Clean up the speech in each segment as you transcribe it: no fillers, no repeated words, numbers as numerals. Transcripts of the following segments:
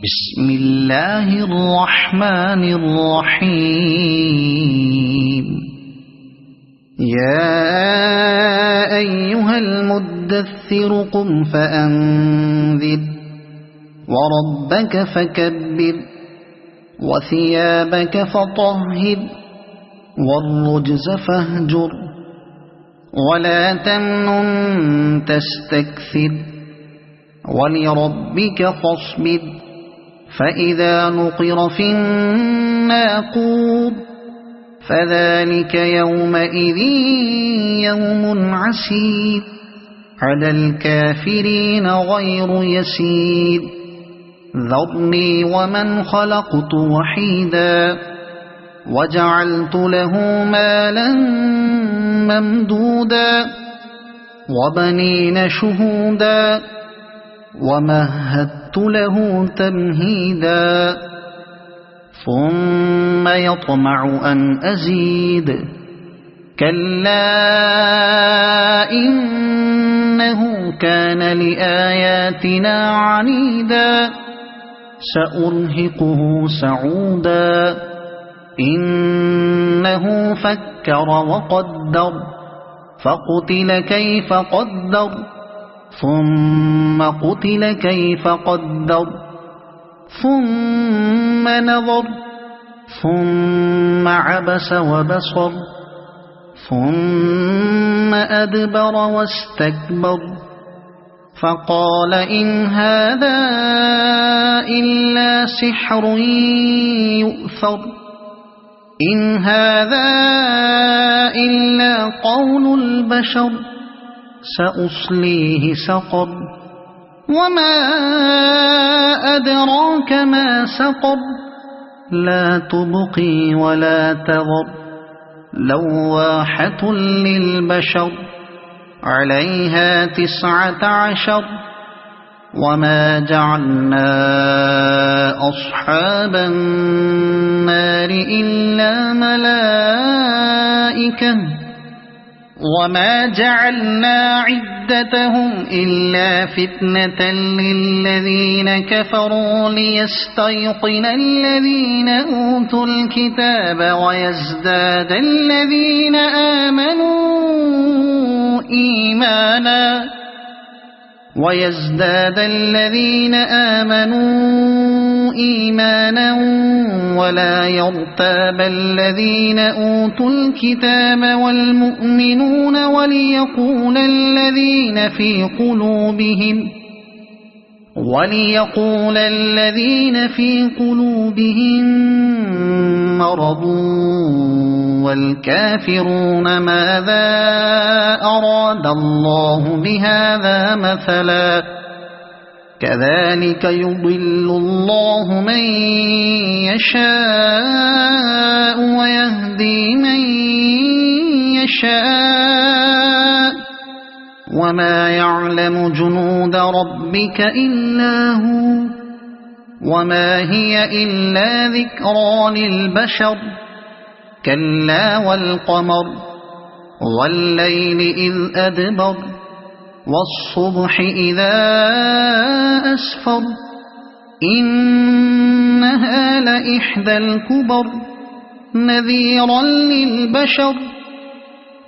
بسم الله الرحمن الرحيم. يا أيها المدثر قم فأنذر وربك فكبر وثيابك فطهر والرجز فاهجر ولا تمنن تستكثر ولربك فاصبر فإذا نقر في الناقور فذلك يومئذ يوم عسير على الكافرين غير يسير. ذرني ومن خلقت وحيدا وجعلت له مالا ممدودا وبنين شهودا ومهدت له تمهيدا ثم يطمع أن أزيد كلا إنه كان لآياتنا عنيدا سأرهقه سعودا إنه فكر وقدر فقتل كيف قدر ثم قتل كيف قدر ثم نظر ثم عبس وبصر ثم أدبر واستكبر فقال إن هذا إلا سحر يؤثر إن هذا إلا قول البشر سأصليه سقر وما أدراك ما سقر لا تبقي ولا تذر لواحة للبشر عليها 19 وما جعلنا أصحاب النار إلا ملائكة وما جعلنا عدتهم إلا فتنة للذين كفروا ليستيقن الذين أوتوا الكتاب ويزداد الذين آمنوا إيمانا ولا يرتاب الذين أوتوا الكتاب والمؤمنون وليقول الذين في قلوبهم مرض والكافرون ماذا أراد الله بهذا مثلا كذلك يضل الله من يشاء ويهدي من يشاء وما يعلم جنود ربك إلا هو وما هي إلا ذكرى للبشر كلا والقمر والليل إذ أدبر والصبح إذا أسفر إنها لإحدى الكبر نذيرا للبشر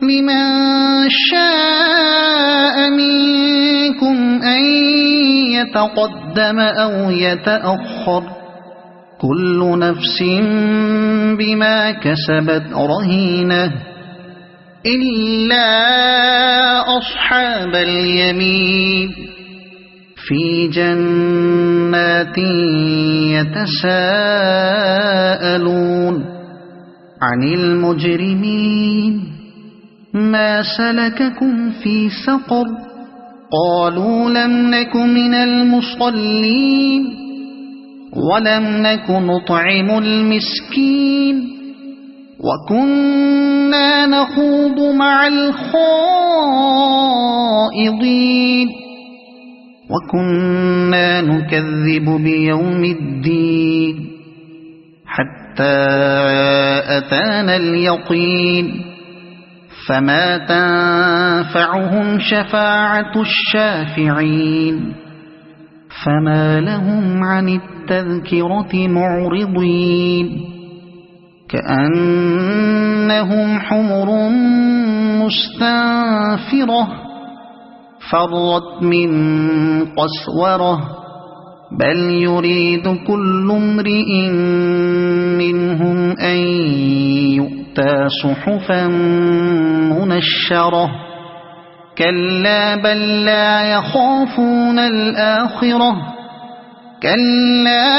لمن شاء منكم أن يتقدم أو يتأخر كل نفس بما كسبت رهينة إلا أصحاب اليمين في جنات يتساءلون عن المجرمين ما سلككم في سقر قالوا لم نك من المصلين ولم نك نطعم المسكين وكنا نخوض مع الخائضين وكنا نكذب بيوم الدين حتى أتانا اليقين فما تنفعهم شفاعة الشافعين فما لهم عن التذكرة معرضين كأنهم حمر مستنفرة فرت من قسورة بل يريد كل امرئ منهم أن يؤتى صحفا منشرة كلا بل لا يخافون الآخرة كلا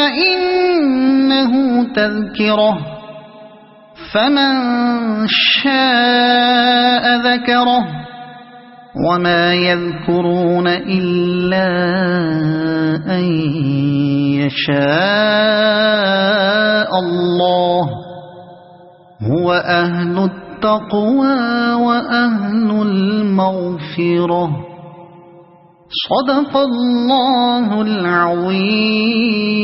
إنه تذكرة فمن شاء ذكره وما يذكرون إلا أن يشاء الله هو أهل التقوى وأهل المغفرة صدق الله العظيم.